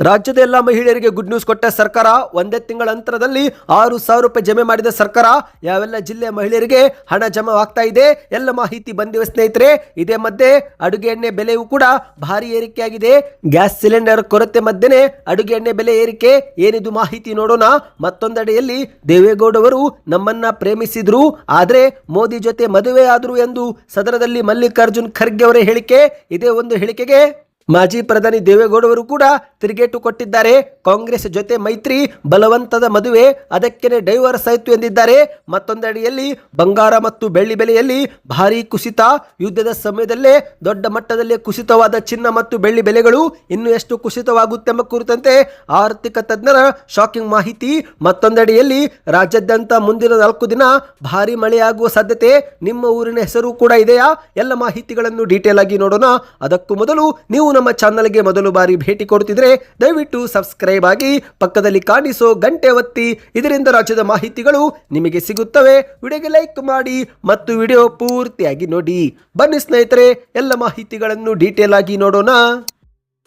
ರಾಜ್ಯದ ಎಲ್ಲ ಮಹಿಳೆಯರಿಗೆ ಗುಡ್ ನ್ಯೂಸ್ ಕೊಟ್ಟ ಸರ್ಕಾರ. ಒಂದೇ ತಿಂಗಳ ಅಂತರದಲ್ಲಿ 6,000 ರೂಪಾಯಿ ಜಮೆ ಮಾಡಿದ ಸರ್ಕಾರ. ಯಾವೆಲ್ಲ ಜಿಲ್ಲೆಯ ಮಹಿಳೆಯರಿಗೆ ಹಣ ಜಮಾವಾಗ್ತಾ ಇದೆ ಎಲ್ಲ ಮಾಹಿತಿ ಬಂದಿವೆ ಸ್ನೇಹಿತರೆ. ಇದೇ ಮಧ್ಯೆ ಅಡುಗೆ ಎಣ್ಣೆ ಬೆಲೆಯೂ ಕೂಡ ಭಾರಿ ಏರಿಕೆಯಾಗಿದೆ. ಗ್ಯಾಸ್ ಸಿಲಿಂಡರ್ ಕೊರತೆ ಮಧ್ಯೆನೇ ಅಡುಗೆ ಎಣ್ಣೆ ಬೆಲೆ ಏರಿಕೆ. ಏನಿದು ಮಾಹಿತಿ ನೋಡೋಣ. ಮತ್ತೊಂದೆಡೆಯಲ್ಲಿ ದೇವೇಗೌಡವರು ನಮ್ಮನ್ನ ಪ್ರೇಮಿಸಿದ್ರು, ಆದ್ರೆ ಮೋದಿ ಜೊತೆ ಮದುವೆ ಆದ್ರು ಎಂದು ಸದನದಲ್ಲಿ ಮಲ್ಲಿಕಾರ್ಜುನ್ ಖರ್ಗೆ ಅವರ ಹೇಳಿಕೆ. ಇದೇ ಒಂದು ಹೇಳಿಕೆಗೆ ಮಾಜಿ ಪ್ರಧಾನಿ ದೇವೇಗೌಡವರು ಕೂಡ ತಿರುಗೇಟು ಕೊಟ್ಟಿದ್ದಾರೆ. ಕಾಂಗ್ರೆಸ್ ಜೊತೆ ಮೈತ್ರಿ, ಬಲವಂತದ ಮದುವೆ, ಅದಕ್ಕೇನೆ ಡೈವರ್ಸ್ ಆಯಿತು ಎಂದಿದ್ದಾರೆ. ಮತ್ತೊಂದೆಡೆಯಲ್ಲಿ ಬಂಗಾರ ಮತ್ತು ಬೆಳ್ಳಿ ಬೆಲೆಯಲ್ಲಿ ಭಾರಿ ಕುಸಿತ. ಯುದ್ಧದ ಸಮಯದಲ್ಲೇ ದೊಡ್ಡ ಮಟ್ಟದಲ್ಲಿ ಕುಸಿತವಾದ ಚಿನ್ನ ಮತ್ತು ಬೆಳ್ಳಿ ಬೆಲೆಗಳು ಇನ್ನು ಎಷ್ಟು ಕುಸಿತವಾಗುತ್ತೆ ಎಂಬ ಕುರಿತಂತೆ ಆರ್ಥಿಕ ತಜ್ಞರ ಶಾಕಿಂಗ್ ಮಾಹಿತಿ. ಮತ್ತೊಂದೆಡೆಯಲ್ಲಿ ರಾಜ್ಯಾದ್ಯಂತ ಮುಂದಿನ 4 ದಿನ ಭಾರಿ ಮಳೆಯಾಗುವ ಸಾಧ್ಯತೆ. ನಿಮ್ಮ ಊರಿನ ಹೆಸರು ಕೂಡ ಇದೆಯಾ? ಎಲ್ಲ ಮಾಹಿತಿಗಳನ್ನು ಡೀಟೇಲ್ ಆಗಿ ನೋಡೋಣ. ಅದಕ್ಕೂ ಮೊದಲು ನೀವು ನಮ್ಮ ಚಾನಲ್ಗೆ ಮೊದಲು ಬಾರಿ ಭೇಟಿ ಕೊಡುತ್ತಿದ್ರೆ ದಯವಿಟ್ಟು ಸಬ್ಸ್ಕ್ರೈಬ್ ಆಗಿ, ಪಕ್ಕದಲ್ಲಿ ಕಾಣಿಸೋ ಗಂಟೆ ಒತ್ತಿ. ಇದರಿಂದ ರಾಜ್ಯದ ಮಾಹಿತಿಗಳು ನಿಮಗೆ ಸಿಗುತ್ತವೆ. ವಿಡಿಯೋಗೆ ಲೈಕ್ ಮಾಡಿ ಮತ್ತು ವಿಡಿಯೋ ಪೂರ್ತಿಯಾಗಿ ನೋಡಿ. ಬನ್ನಿ ಸ್ನೇಹಿತರೆ, ಎಲ್ಲ ಮಾಹಿತಿಗಳನ್ನು ಡೀಟೇಲ್ ಆಗಿ ನೋಡೋಣ.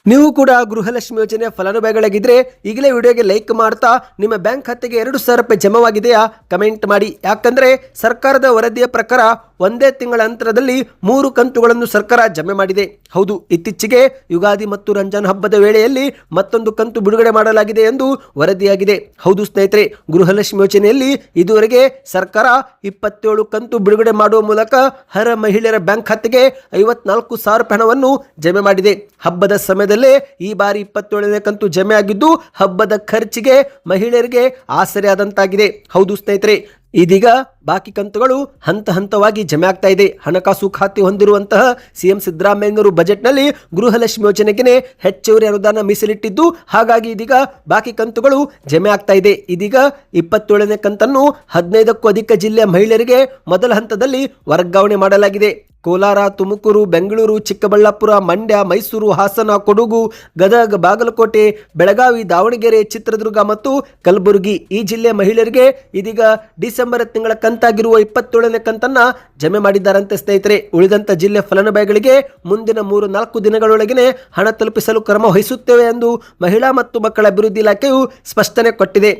ನೀವು ಕೂಡ ಗೃಹಲಕ್ಷ್ಮಿ ಯೋಜನೆ ಫಲಾನುಭವಿಗಳಾಗಿದ್ರೆ ಈಗಲೇ ವಿಡಿಯೋಗೆ ಲೈಕ್ ಮಾಡ್ತಾ ನಿಮ್ಮ ಬ್ಯಾಂಕ್ ಖಾತೆಗೆ 2,000 ರೂಪಾಯಿ ಜಮವಾಗಿದೆಯಾ ಕಮೆಂಟ್ ಮಾಡಿ. ಯಾಕಂದ್ರೆ ಸರ್ಕಾರದ ವರದಿಯ ಪ್ರಕಾರ ಒಂದೇ ತಿಂಗಳ ಅಂತರದಲ್ಲಿ 3 ಕಂತುಗಳನ್ನು ಸರ್ಕಾರ ಜಮೆ ಮಾಡಿದೆ. ಹೌದು, ಇತ್ತೀಚೆಗೆ ಯುಗಾದಿ ಮತ್ತು ರಂಜಾನ್ ಹಬ್ಬದ ವೇಳೆಯಲ್ಲಿ ಮತ್ತೊಂದು ಕಂತು ಬಿಡುಗಡೆ ಮಾಡಲಾಗಿದೆ ಎಂದು ವರದಿಯಾಗಿದೆ. ಹೌದು ಸ್ನೇಹಿತರೆ, ಗೃಹಲಕ್ಷ್ಮಿ ಯೋಜನೆಯಲ್ಲಿ ಇದುವರೆಗೆ ಸರ್ಕಾರ 27 ಕಂತು ಬಿಡುಗಡೆ ಮಾಡುವ ಮೂಲಕ ಅರ್ಹ ಮಹಿಳೆಯರ ಬ್ಯಾಂಕ್ ಖಾತೆಗೆ 54,000 ರೂಪಾಯಿ ಹಣವನ್ನು ಜಮೆ ಮಾಡಿದೆ. ಹಬ್ಬದ ಸಮಯದಲ್ಲೇ ಈ ಬಾರಿ 27ನೇ ಕಂತು ಜಮೆ ಆಗಿದ್ದು ಹಬ್ಬದ ಖರ್ಚಿಗೆ ಮಹಿಳೆಯರಿಗೆ ಆಸರೆಯಾದಂತಾಗಿದೆ. ಹೌದು ಸ್ನೇಹಿತರೆ, ಇದೀಗ ಬಾಕಿ ಕಂತುಗಳು ಹಂತ ಹಂತವಾಗಿ ಜಮೆ ಆಗ್ತಾ ಇದೆ. ಹಣಕಾಸು ಖಾತೆ ಹೊಂದಿರುವಂತಹ ಸಿಎಂ ಸಿದ್ದರಾಮಯ್ಯನವರು ಬಜೆಟ್ನಲ್ಲಿ ಗೃಹಲಕ್ಷ್ಮಿ ಯೋಜನೆಗೆ ಹೆಚ್ಚುವರಿ ಅನುದಾನ ಮೀಸಲಿಟ್ಟಿದ್ದು, ಹಾಗಾಗಿ ಇದೀಗ ಬಾಕಿ ಕಂತುಗಳು ಜಮೆ ಆಗ್ತಾ ಇದೆ. ಇದೀಗ 27ನೇ ಕಂತನ್ನು 15ಕ್ಕೂ ಅಧಿಕ ಜಿಲ್ಲೆಯ ಮಹಿಳೆಯರಿಗೆ ಮೊದಲ ಹಂತದಲ್ಲಿ ವರ್ಗಾವಣೆ ಮಾಡಲಾಗಿದೆ. ಕೋಲಾರ, ತುಮಕೂರು, ಬೆಂಗಳೂರು, ಚಿಕ್ಕಬಳ್ಳಾಪುರ, ಮಂಡ್ಯ, ಮೈಸೂರು, ಹಾಸನ, ಕೊಡಗು, ಗದಗ, ಬಾಗಲಕೋಟೆ, ಬೆಳಗಾವಿ, ದಾವಣಗೆರೆ, ಚಿತ್ರದುರ್ಗ ಮತ್ತು ಕಲಬುರಗಿ ಈ ಜಿಲ್ಲೆಯ ಮಹಿಳೆಯರಿಗೆ ಇದೀಗ ಡಿಸೆಂಬರ್ ತಿಂಗಳ ಕಂತಾಗಿರುವ 27ನೇ ಕಂತನ್ನ ಜಮೆ ಮಾಡಿದ್ದಾರಂತೆ ಸ್ನೇಹಿತರೆ. ಉಳಿದಂತ ಜಿಲ್ಲೆ ಫಲಾನುಭವಿಗಳಿಗೆ ಮುಂದಿನ 3-4 ದಿನಗಳೊಳಗೆ ಹಣ ತಲುಪಿಸಲು ಕ್ರಮ ವಹಿಸುತ್ತೇವೆ ಎಂದು ಮಹಿಳಾ ಮತ್ತು ಮಕ್ಕಳ ಅಭಿವೃದ್ಧಿ ಇಲಾಖೆಯು ಸ್ಪಷ್ಟನೆ ಕೊಟ್ಟಿದೆ.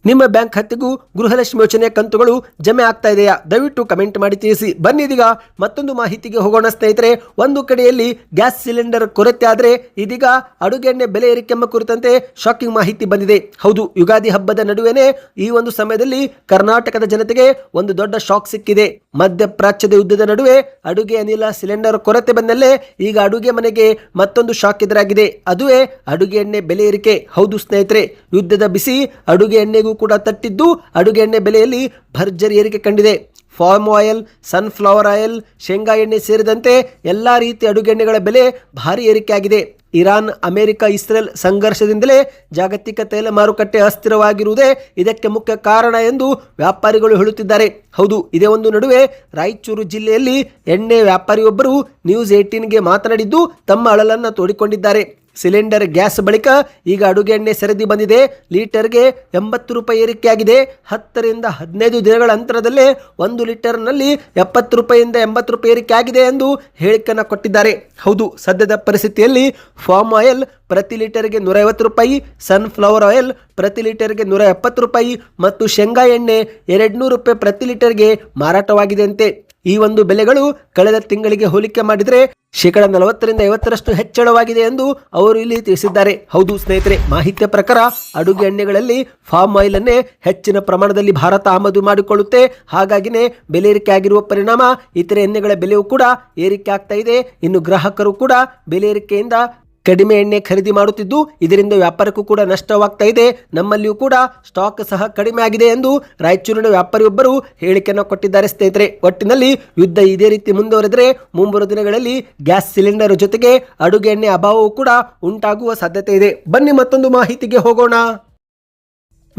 ನಿಮ್ಮ ಬ್ಯಾಂಕ್ ಖಾತೆಗೂ ಗೃಹಲಕ್ಷ್ಮಿ ಯೋಜನೆ ಕಂತುಗಳು ಜಮೆ ಆಗ್ತಾ ಇದೆಯಾ? ದಯವಿಟ್ಟು ಕಮೆಂಟ್ ಮಾಡಿ ತಿಳಿಸಿ. ಬನ್ನಿ ಇದೀಗ ಮತ್ತೊಂದು ಮಾಹಿತಿಗೆ ಹೋಗೋಣ ಸ್ನೇಹಿತರೆ. ಒಂದು ಕಡೆಯಲ್ಲಿ ಗ್ಯಾಸ್ ಸಿಲಿಂಡರ್ ಕೊರತೆ ಆದರೆ ಇದೀಗ ಅಡುಗೆ ಎಣ್ಣೆ ಬೆಲೆ ಏರಿಕೆ ಎಂಬ ಕುರಿತಂತೆ ಶಾಕಿಂಗ್ ಮಾಹಿತಿ ಬಂದಿದೆ. ಹೌದು, ಯುಗಾದಿ ಹಬ್ಬದ ನಡುವೆನೇ ಈ ಒಂದು ಸಮಯದಲ್ಲಿ ಕರ್ನಾಟಕದ ಜನತೆಗೆ ಒಂದು ದೊಡ್ಡ ಶಾಕ್ ಸಿಕ್ಕಿದೆ. ಮಧ್ಯಪ್ರಾಚ್ಯದ ಯುದ್ಧದ ನಡುವೆ ಅಡುಗೆ ಅನಿಲ ಸಿಲಿಂಡರ್ ಕೊರತೆ ಬಂದಲ್ಲೇ ಈಗ ಅಡುಗೆ ಮನೆಗೆ ಮತ್ತೊಂದು ಶಾಕ್ ಎದುರಾಗಿದೆ. ಅದುವೇ ಅಡುಗೆ ಎಣ್ಣೆ ಬೆಲೆ ಏರಿಕೆ. ಹೌದು ಸ್ನೇಹಿತರೆ, ಯುದ್ಧದ ಬಿಸಿ ಅಡುಗೆ ಎಣ್ಣೆಗೂ ಕೂಡ ತಟ್ಟಿದ್ದು ಅಡುಗೆ ಎಣ್ಣೆ ಬೆಲೆಯಲ್ಲಿ ಭರ್ಜರಿ ಏರಿಕೆ ಕಂಡಿದೆ. ಫಾರ್ಮ್ ಆಯಿಲ್, ಸನ್ಫ್ಲವರ್ ಆಯಿಲ್, ಶೇಂಗಾ ಎಣ್ಣೆ ಸೇರಿದಂತೆ ಎಲ್ಲಾ ರೀತಿಯ ಅಡುಗೆ ಎಣ್ಣೆಗಳ ಬೆಲೆ ಭಾರಿ ಏರಿಕೆಯಾಗಿದೆ. ಇರಾನ್, ಅಮೆರಿಕ, ಇಸ್ರೇಲ್ ಸಂಘರ್ಷದಿಂದಲೇ ಜಾಗತಿಕ ತೈಲ ಮಾರುಕಟ್ಟೆ ಅಸ್ಥಿರವಾಗಿರುವುದೇ ಇದಕ್ಕೆ ಮುಖ್ಯ ಕಾರಣ ಎಂದು ವ್ಯಾಪಾರಿಗಳು ಹೇಳುತ್ತಿದ್ದಾರೆ. ಹೌದು, ಇದೇ ಒಂದು ನಡುವೆ ರಾಯಚೂರು ಜಿಲ್ಲೆಯಲ್ಲಿ ಎಣ್ಣೆ ವ್ಯಾಪಾರಿಯೊಬ್ಬರು ನ್ಯೂಸ್ 18ಗೆ ಮಾತನಾಡಿದ್ದು ತಮ್ಮ ಅಳಲನ್ನು ತೋಡಿಕೊಂಡಿದ್ದಾರೆ. ಸಿಲಿಂಡರ್ ಗ್ಯಾಸ್ ಬಳಿಕ ಈಗ ಅಡುಗೆ ಎಣ್ಣೆ ಸರದಿ ಬಂದಿದೆ. ಲೀಟರ್ಗೆ 80 ರೂಪಾಯಿ ಏರಿಕೆಯಾಗಿದೆ. 10ರಿಂದ 15 ದಿನಗಳ ಅಂತರದಲ್ಲೇ 1 ಲೀಟರ್ನಲ್ಲಿ 70 ರೂಪಾಯಿಯಿಂದ 80 ರೂಪಾಯಿ ಏರಿಕೆ ಆಗಿದೆ ಎಂದು ಹೇಳಿಕೆಯನ್ನು ಕೊಟ್ಟಿದ್ದಾರೆ. ಹೌದು, ಸದ್ಯದ ಪರಿಸ್ಥಿತಿಯಲ್ಲಿ ಫಾರ್ಮ್ ಆಯಿಲ್ ಪ್ರತಿ ಲೀಟರ್ಗೆ 150 ರೂಪಾಯಿ, ಸನ್ಫ್ಲವರ್ ಆಯಿಲ್ ಪ್ರತಿ ಲೀಟರ್ಗೆ 170 ರೂಪಾಯಿ ಮತ್ತು ಶೇಂಗಾ ಎಣ್ಣೆ 200 ರೂಪಾಯಿ ಪ್ರತಿ ಲೀಟರ್ಗೆ ಮಾರಾಟವಾಗಿದೆ ಅಂತೆ. ಈ ಒಂದು ಬೆಲೆಗಳು ಕಳೆದ ತಿಂಗಳಿಗೆ ಹೋಲಿಕೆ ಮಾಡಿದರೆ 40% 50% ಹೆಚ್ಚಳವಾಗಿದೆ ಎಂದು ಅವರು ಇಲ್ಲಿ ತಿಳಿಸಿದ್ದಾರೆ. ಹೌದು ಸ್ನೇಹಿತರೆ, ಮಾಹಿತಿಯ ಪ್ರಕಾರ ಅಡುಗೆ ಎಣ್ಣೆಗಳಲ್ಲಿ ಫಾರ್ಮ್ ಆಯಿಲ್ ಅನ್ನೇ ಹೆಚ್ಚಿನ ಪ್ರಮಾಣದಲ್ಲಿ ಭಾರತ ಆಮದು ಮಾಡಿಕೊಳ್ಳುತ್ತೆ. ಹಾಗಾಗಿನೇ ಬೆಲೆ ಏರಿಕೆ ಆಗಿರುವ ಪರಿಣಾಮ ಇತರೆ ಎಣ್ಣೆಗಳ ಬೆಲೆಯೂ ಕೂಡ ಏರಿಕೆ ಆಗ್ತಾ ಇದೆ. ಇನ್ನು ಗ್ರಾಹಕರು ಕೂಡ ಬೆಲೆ ಏರಿಕೆಯಿಂದ ಕಡಿಮೆ ಎಣ್ಣೆ ಖರೀದಿ ಮಾಡುತ್ತಿದ್ದು ಇದರಿಂದ ವ್ಯಾಪಾರಕ್ಕೂ ಕೂಡ ನಷ್ಟವಾಗ್ತಾ ಇದೆ. ನಮ್ಮಲ್ಲಿಯೂ ಕೂಡ ಸ್ಟಾಕ್ ಸಹ ಕಡಿಮೆ ಆಗಿದೆ ಎಂದು ರಾಯಚೂರಿನ ವ್ಯಾಪಾರಿಯೊಬ್ಬರು ಹೇಳಿಕೆಯನ್ನು ಕೊಟ್ಟಿದ್ದಾರೆ ಸ್ನೇಹಿತರೆ. ಒಟ್ಟಿನಲ್ಲಿ ಯುದ್ಧ ಇದೇ ರೀತಿ ಮುಂದುವರೆದರೆ ಮುಂಬರುವ ದಿನಗಳಲ್ಲಿ ಗ್ಯಾಸ್ ಸಿಲಿಂಡರ್ ಜೊತೆಗೆ ಅಡುಗೆ ಎಣ್ಣೆ ಅಭಾವವೂ ಕೂಡ ಉಂಟಾಗುವ ಸಾಧ್ಯತೆ ಇದೆ. ಬನ್ನಿ ಮತ್ತೊಂದು ಮಾಹಿತಿಗೆ ಹೋಗೋಣ.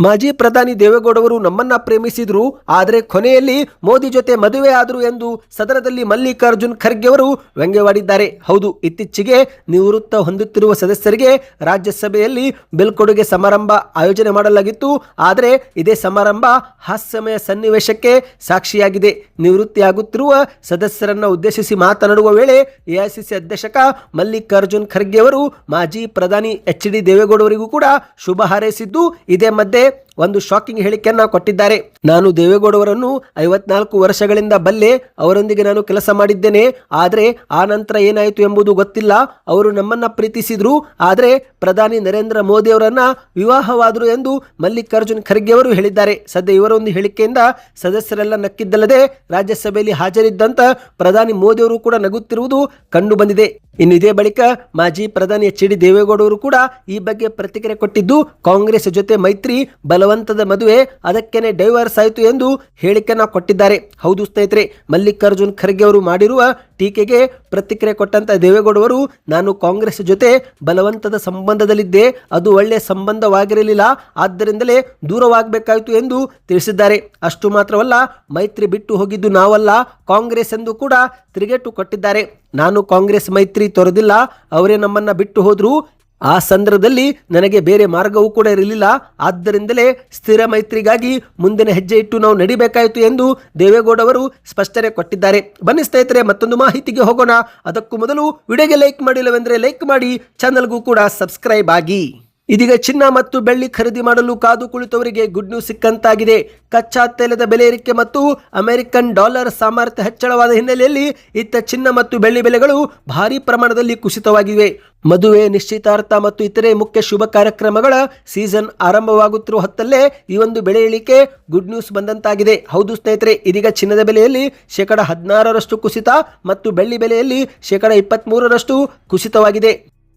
ಮಾಜಿ ಪ್ರಧಾನಿ ದೇವೇಗೌಡವರು ನಮ್ಮನ್ನ ಪ್ರೇಮಿಸಿದ್ರು, ಆದರೆ ಕೊನೆಯಲ್ಲಿ ಮೋದಿ ಜೊತೆ ಮದುವೆ ಆದ್ರು ಎಂದು ಸದನದಲ್ಲಿ ಮಲ್ಲಿಕಾರ್ಜುನ್ ಖರ್ಗೆ ಅವರು ವ್ಯಂಗ್ಯವಾಡಿದ್ದಾರೆ. ಹೌದು, ಇತ್ತೀಚೆಗೆ ನಿವೃತ್ತ ಹೊಂದುತ್ತಿರುವ ಸದಸ್ಯರಿಗೆ ರಾಜ್ಯಸಭೆಯಲ್ಲಿ ಬೀಳ್ಕೊಡುಗೆ ಸಮಾರಂಭ ಆಯೋಜನೆ ಮಾಡಲಾಗಿತ್ತು. ಆದರೆ ಇದೇ ಸಮಾರಂಭ ಹಾಸ್ಯಮಯ ಸನ್ನಿವೇಶಕ್ಕೆ ಸಾಕ್ಷಿಯಾಗಿದೆ. ನಿವೃತ್ತಿಯಾಗುತ್ತಿರುವ ಸದಸ್ಯರನ್ನ ಉದ್ದೇಶಿಸಿ ಮಾತನಾಡುವ ವೇಳೆ ಎಐಸಿಸಿ ಅಧ್ಯಕ್ಷ ಮಲ್ಲಿಕಾರ್ಜುನ್ ಖರ್ಗೆ ಅವರು ಮಾಜಿ ಪ್ರಧಾನಿ ಎಚ್ ಡಿ ದೇವೇಗೌಡವರಿಗೂ ಕೂಡ ಶುಭ ಹಾರೈಸಿದ್ದು, ಇದೇ ಮಧ್ಯೆ ಒಂದು ಶಾಕಿಂಗ್ ಹೇಳಿಕೆಯನ್ನ ಕೊಟ್ಟಿದ್ದಾರೆ. ನಾನು ದೇವೇಗೌಡವರನ್ನು 54 ವರ್ಷಗಳಿಂದ ಬಲ್ಲೆ, ಅವರೊಂದಿಗೆ ನಾನು ಕೆಲಸ ಮಾಡಿದ್ದೇನೆ. ಆದರೆ ಆ ನಂತರ ಏನಾಯಿತು ಎಂಬುದು ಗೊತ್ತಿಲ್ಲ. ಅವರು ನಮ್ಮನ್ನ ಪ್ರೀತಿಸಿದ್ರು, ಆದರೆ ಪ್ರಧಾನಿ ನರೇಂದ್ರ ಮೋದಿ ಅವರನ್ನ ವಿವಾಹವಾದರು ಎಂದು ಮಲ್ಲಿಕಾರ್ಜುನ್ ಖರ್ಗೆ ಅವರು ಹೇಳಿದ್ದಾರೆ. ಸದ್ಯ ಇವರ ಒಂದು ಹೇಳಿಕೆಯಿಂದ ಸದಸ್ಯರೆಲ್ಲ ನಕ್ಕಿದ್ದಲ್ಲದೆ ರಾಜ್ಯಸಭೆಯಲ್ಲಿ ಹಾಜರಿದ್ದಂತ ಪ್ರಧಾನಿ ಮೋದಿ ಅವರು ಕೂಡ ನಗುತ್ತಿರುವುದು ಕಂಡು ಬಂದಿದೆ. ಇನ್ನು ಇದೇ ಬಳಿಕ ಮಾಜಿ ಪ್ರಧಾನಿ ಎಚ್ ಡಿ ದೇವೇಗೌಡವರು ಕೂಡ ಈ ಬಗ್ಗೆ ಪ್ರತಿಕ್ರಿಯೆ ಕೊಟ್ಟಿದ್ದು, ಕಾಂಗ್ರೆಸ್ ಜೊತೆ ಮೈತ್ರಿ ಬಲವಂತದ ಮದುವೆ, ಅದಕ್ಕೇನೆ ಡೈವರ್ಸ್ ಆಯಿತು ಎಂದು ಹೇಳಿಕೆಯನ್ನ ಕೊಟ್ಟಿದ್ದಾರೆ. ಹೌದು ಸ್ನೇಹಿತರೆ, ಮಲ್ಲಿಕಾರ್ಜುನ್ ಖರ್ಗೆ ಅವರು ಮಾಡಿರುವ ಟೀಕೆಗೆ ಪ್ರತಿಕ್ರಿಯೆ ಕೊಟ್ಟಂತ ದೇವೇಗೌಡವರು, ನಾನು ಕಾಂಗ್ರೆಸ್ ಜೊತೆ ಬಲವಂತದ ಸಂಬಂಧದಲ್ಲಿದ್ದೆ, ಅದು ಒಳ್ಳೆಯ ಸಂಬಂಧವಾಗಿರಲಿಲ್ಲ, ಆದ್ದರಿಂದಲೇ ದೂರವಾಗಬೇಕಾಯಿತು ಎಂದು ತಿಳಿಸಿದ್ದಾರೆ. ಅಷ್ಟು ಮಾತ್ರವಲ್ಲ, ಮೈತ್ರಿ ಬಿಟ್ಟು ಹೋಗಿದ್ದು ನಾವಲ್ಲ, ಕಾಂಗ್ರೆಸ್ ಎಂದು ಕೂಡ ತಿರುಗೇಟು ಕೊಟ್ಟಿದ್ದಾರೆ. ನಾನು ಕಾಂಗ್ರೆಸ್ ಮೈತ್ರಿ ತೊರೆದಿಲ್ಲ, ಅವರೇ ನಮ್ಮನ್ನ ಬಿಟ್ಟು ಹೋದ್ರು. ಆ ಸಂದರ್ಭದಲ್ಲಿ ನನಗೆ ಬೇರೆ ಮಾರ್ಗವೂ ಕೂಡ ಇರಲಿಲ್ಲ, ಆದ್ದರಿಂದಲೇ ಸ್ಥಿರ ಮೈತ್ರಿಗಾಗಿ ಮುಂದಿನ ಹೆಜ್ಜೆ ಇಟ್ಟು ನಾವು ನಡಿಬೇಕಾಯಿತು ಎಂದು ದೇವೇಗೌಡವರು ಸ್ಪಷ್ಟನೆ ಕೊಟ್ಟಿದ್ದಾರೆ. ಬನ್ನಿ ಸ್ನೇಹಿತರೆ, ಮತ್ತೊಂದು ಮಾಹಿತಿಗೆ ಹೋಗೋಣ. ಅದಕ್ಕೂ ಮೊದಲು ವಿಡಿಯೋಗೆ ಲೈಕ್ ಮಾಡಿಲ್ಲವೆಂದರೆ ಲೈಕ್ ಮಾಡಿ, ಚಾನಲ್ಗೂ ಕೂಡ ಸಬ್ಸ್ಕ್ರೈಬ್ ಆಗಿ. ಇದೀಗ ಚಿನ್ನ ಮತ್ತು ಬೆಳ್ಳಿ ಖರೀದಿ ಮಾಡಲು ಕಾದು ಕುಳಿತವರಿಗೆ ಗುಡ್ ನ್ಯೂಸ್ ಸಿಕ್ಕಂತಾಗಿದೆ. ಕಚ್ಚಾ ತೈಲದ ಬೆಲೆ ಏರಿಕೆ ಮತ್ತು ಅಮೆರಿಕನ್ ಡಾಲರ್ ಸಾಮರ್ಥ್ಯ ಹೆಚ್ಚಳವಾದ ಹಿನ್ನೆಲೆಯಲ್ಲಿ ಇತ್ತ ಚಿನ್ನ ಮತ್ತು ಬೆಳ್ಳಿ ಬೆಲೆಗಳು ಭಾರಿ ಪ್ರಮಾಣದಲ್ಲಿ ಕುಸಿತವಾಗಿವೆ. ಮದುವೆ, ನಿಶ್ಚಿತಾರ್ಥ ಮತ್ತು ಇತರೆ ಮುಖ್ಯ ಶುಭ ಕಾರ್ಯಕ್ರಮಗಳ ಸೀಸನ್ ಆರಂಭವಾಗುತ್ತಿರುವ ಹೊತ್ತಲ್ಲೇ ಈ ಒಂದು ಬೆಲೆ ಇಳಿಕೆ ಗುಡ್ ನ್ಯೂಸ್ ಬಂದಂತಾಗಿದೆ. ಹೌದು ಸ್ನೇಹಿತರೆ, ಇದೀಗ ಚಿನ್ನದ ಬೆಲೆಯಲ್ಲಿ 16% ಕುಸಿತ ಮತ್ತು ಬೆಳ್ಳಿ ಬೆಲೆಯಲ್ಲಿ 23% ಕುಸಿತವಾಗಿದೆ.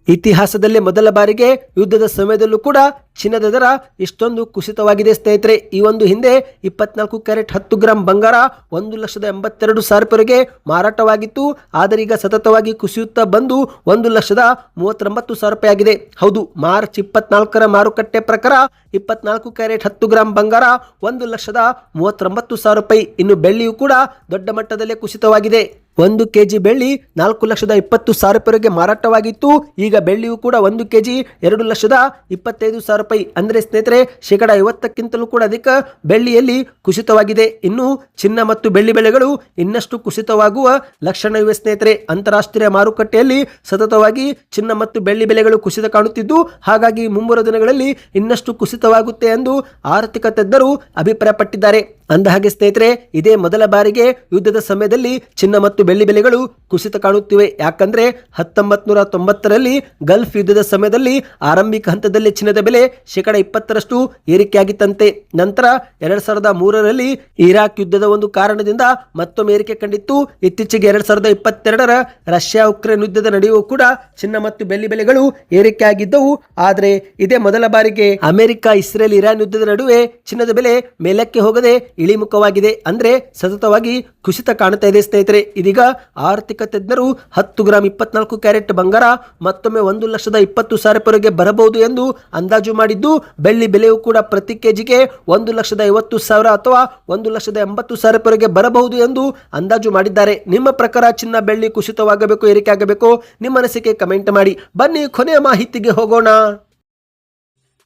ಇತಿಹಾಸದಲ್ಲೇ ಮೊದಲ ಬಾರಿಗೆ ಯುದ್ಧದ ಸಮಯದಲ್ಲೂ ಕೂಡ ಚಿನ್ನದ ದರ ಇಷ್ಟೊಂದು ಕುಸಿತವಾಗಿದೆ ಸ್ನೇಹಿತರೆ. ಈ ಒಂದು ಹಿಂದೆ 24 ಕ್ಯಾರೆಟ್ 10 ಗ್ರಾಂ ಬಂಗಾರ 1,82,000 ರೂಪಾಯಿಗೆ ಮಾರಾಟವಾಗಿತ್ತು. ಆದರೆ ಈಗ ಸತತವಾಗಿ ಕುಸಿಯುತ್ತಾ ಬಂದು 1,39,000 ರೂಪಾಯಿ ಆಗಿದೆ. ಹೌದು, ಮಾರ್ಚ್ 24ರ ಮಾರುಕಟ್ಟೆ ಪ್ರಕಾರ 24 ಕ್ಯಾರೆಟ್ 10 ಗ್ರಾಂ ಬಂಗಾರ 1,39,000 ರೂಪಾಯಿ. ಇನ್ನು ಬೆಳ್ಳಿಯೂ ಕೂಡ ದೊಡ್ಡ ಮಟ್ಟದಲ್ಲೇ ಕುಸಿತವಾಗಿದೆ. 1 ಕೆಜಿ ಬೆಳ್ಳಿ 4,20,000 ರೂಪಾಯಿಗೆ ಮಾರಾಟವಾಗಿತ್ತು. ಈಗ ಬೆಳ್ಳಿಯೂ ಕೂಡ 1 ಕೆಜಿ 2,25,000 ರೂಪಾಯಿ. ಅಂದ್ರೆ ಸ್ನೇಹಿತರೆ, 50%ಕ್ಕಿಂತಲೂ ಕೂಡ ಅಧಿಕ ಬೆಳ್ಳಿಯಲ್ಲಿ ಕುಸಿತವಾಗಿದೆ. ಇನ್ನು ಚಿನ್ನ ಮತ್ತು ಬೆಳ್ಳಿ ಬೆಲೆಗಳು ಇನ್ನಷ್ಟು ಕುಸಿತವಾಗುವ ಲಕ್ಷಣವಿವೆ ಸ್ನೇಹಿತರೆ. ಅಂತಾರಾಷ್ಟ್ರೀಯ ಮಾರುಕಟ್ಟೆಯಲ್ಲಿ ಸತತವಾಗಿ ಚಿನ್ನ ಮತ್ತು ಬೆಳ್ಳಿ ಬೆಲೆಗಳು ಕುಸಿತ ಕಾಣುತ್ತಿದ್ದು, ಹಾಗಾಗಿ ಮುಂಬರುವ ದಿನಗಳಲ್ಲಿ ಇನ್ನಷ್ಟು ಕುಸಿತವಾಗುತ್ತೆ ಎಂದು ಆರ್ಥಿಕ ತಜ್ಞರು ಅಭಿಪ್ರಾಯಪಟ್ಟಿದ್ದಾರೆ. ಅಂದಹಾಗೆ ಸ್ನೇಹಿತರೆ, ಇದೇ ಮೊದಲ ಬಾರಿಗೆ ಯುದ್ಧದ ಸಮಯದಲ್ಲಿ ಚಿನ್ನ ಮತ್ತು ಬೆಳ್ಳಿ ಬೆಲೆಗಳು ಕುಸಿತ ಕಾಣುತ್ತಿವೆ. ಯಾಕಂದ್ರೆ 1990ರಲ್ಲಿ ಗಲ್ಫ್ ಯುದ್ಧದ ಸಮಯದಲ್ಲಿ ಆರಂಭಿಕ ಹಂತದಲ್ಲಿ ಚಿನ್ನದ ಬೆಲೆ 20% ಏರಿಕೆಯಾಗಿತ್ತಂತೆ. ನಂತರ 2003ರಲ್ಲಿ ಇರಾಕ್ ಯುದ್ಧದ ಒಂದು ಕಾರಣದಿಂದ ಮತ್ತೊಮ್ಮೆ ಏರಿಕೆ ಕಂಡಿತ್ತು. ಇತ್ತೀಚೆಗೆ 2022ರ ರಷ್ಯಾ ಉಕ್ರೇನ್ ಯುದ್ಧದ ನಡುವೆಯೂ ಕೂಡ ಚಿನ್ನ ಮತ್ತು ಬೆಳ್ಳಿ ಬೆಲೆಗಳು ಏರಿಕೆಯಾಗಿದ್ದವು. ಆದರೆ ಇದೇ ಮೊದಲ ಬಾರಿಗೆ ಅಮೆರಿಕ, ಇಸ್ರೇಲ್, ಇರಾನ್ ಯುದ್ಧದ ನಡುವೆ ಚಿನ್ನದ ಬೆಲೆ ಮೇಲಕ್ಕೆ ಹೋಗದೆ ಇಳಿಮುಖವಾಗಿದೆ. ಅಂದ್ರೆ ಸತತವಾಗಿ ಕುಸಿತ ಕಾಣುತ್ತಾ ಇದೆ ಸ್ನೇಹಿತರೆ. ಇದೀಗ ಆರ್ಥಿಕ ತಜ್ಞರು 10 ಗ್ರಾಂ 24 ಕ್ಯಾರೆಟ್ ಬಂಗಾರ ಮತ್ತೊಮ್ಮೆ 1,20,000 ರೂಪಾಯಿಗೆ ಬರಬಹುದು ಎಂದು ಅಂದಾಜು ಮಾಡಿದ್ದು, ಬೆಳ್ಳಿ ಬೆಲೆಯೂ ಕೂಡ ಪ್ರತಿ ಕೆಜಿಗೆ 1,50,000 ಅಥವಾ 1,80,000 ರೂಪಾಯಿಗೆ ಬರಬಹುದು ಎಂದು ಅಂದಾಜು ಮಾಡಿದ್ದಾರೆ. ನಿಮ್ಮ ಪ್ರಕಾರ ಚಿನ್ನ ಬೆಳ್ಳಿ ಕುಸಿತವಾಗಬೇಕು, ಏರಿಕೆ ಆಗಬೇಕು? ನಿಮ್ಮ ಅನಿಸಿಕೆ ಕಮೆಂಟ್ ಮಾಡಿ. ಬನ್ನಿ ಕೊನೆಯ ಮಾಹಿತಿಗೆ ಹೋಗೋಣ.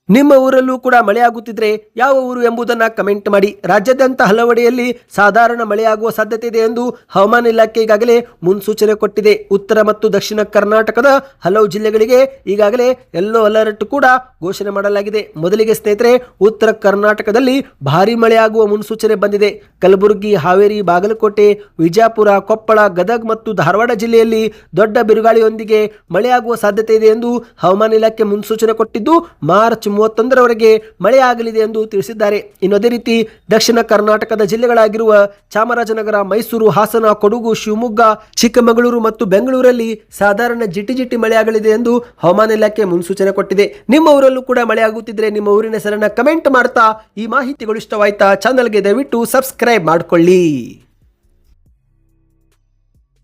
ನಿಮ್ಮ ಊರಲ್ಲೂ ಕೂಡ ಮಳೆಯಾಗುತ್ತಿದ್ರೆ ಯಾವ ಊರು ಎಂಬುದನ್ನು ಕಮೆಂಟ್ ಮಾಡಿ. ರಾಜ್ಯಾದ್ಯಂತ ಹಲವೆಡೆಯಲ್ಲಿ ಸಾಧಾರಣ ಮಳೆಯಾಗುವ ಸಾಧ್ಯತೆ ಇದೆ ಎಂದು ಹವಾಮಾನ ಇಲಾಖೆ ಈಗಾಗಲೇ ಮುನ್ಸೂಚನೆ ಕೊಟ್ಟಿದೆ. ಉತ್ತರ ಮತ್ತು ದಕ್ಷಿಣ ಕರ್ನಾಟಕದ ಹಲವು ಜಿಲ್ಲೆಗಳಿಗೆ ಈಗಾಗಲೇ ಯೆಲ್ಲೋ ಅಲರ್ಟ್ ಕೂಡ ಘೋಷಣೆ ಮಾಡಲಾಗಿದೆ. ಮೊದಲಿಗೆ ಸ್ನೇಹಿತರೆ, ಉತ್ತರ ಕರ್ನಾಟಕದಲ್ಲಿ ಭಾರಿ ಮಳೆಯಾಗುವ ಮುನ್ಸೂಚನೆ ಬಂದಿದೆ. ಕಲಬುರಗಿ, ಹಾವೇರಿ, ಬಾಗಲಕೋಟೆ, ವಿಜಯಪುರ, ಕೊಪ್ಪಳ, ಗದಗ ಮತ್ತು ಧಾರವಾಡ ಜಿಲ್ಲೆಯಲ್ಲಿ ದೊಡ್ಡ ಬಿರುಗಾಳಿಯೊಂದಿಗೆ ಮಳೆಯಾಗುವ ಸಾಧ್ಯತೆ ಇದೆ ಎಂದು ಹವಾಮಾನ ಇಲಾಖೆ ಮುನ್ಸೂಚನೆ ಕೊಟ್ಟಿದ್ದು, ಮಾರ್ಚ್ 31ರವರೆಗೆ ಮಳೆಯಾಗಲಿದೆ ಎಂದು ತಿಳಿಸಿದ್ದಾರೆ. ಇನ್ನು ಅದೇ ರೀತಿ ದಕ್ಷಿಣ ಕರ್ನಾಟಕದ ಜಿಲ್ಲೆಗಳಾಗಿರುವ ಚಾಮರಾಜನಗರ, ಮೈಸೂರು, ಹಾಸನ, ಕೊಡಗು, ಶಿವಮೊಗ್ಗ, ಚಿಕ್ಕಮಗಳೂರು ಮತ್ತು ಬೆಂಗಳೂರಲ್ಲಿ ಸಾಧಾರಣ ಜಿಟಿ ಮಳೆಯಾಗಲಿದೆ ಎಂದು ಹವಾಮಾನ ಇಲಾಖೆ ಮುನ್ಸೂಚನೆ ಕೊಟ್ಟಿದೆ. ನಿಮ್ಮ ಊರಲ್ಲೂ ಕೂಡ ಮಳೆಯಾಗುತ್ತಿದ್ರೆ ನಿಮ್ಮ ಊರಿನ ಹೆಸರನ್ನ ಕಮೆಂಟ್ ಮಾಡ್ತಾ, ಈ ಮಾಹಿತಿಗಳು ಇಷ್ಟವಾಯ್ತಾ ಚಾನಲ್ಗೆ ದಯವಿಟ್ಟು ಸಬ್ಸ್ಕ್ರೈಬ್ ಮಾಡಿಕೊಳ್ಳಿ.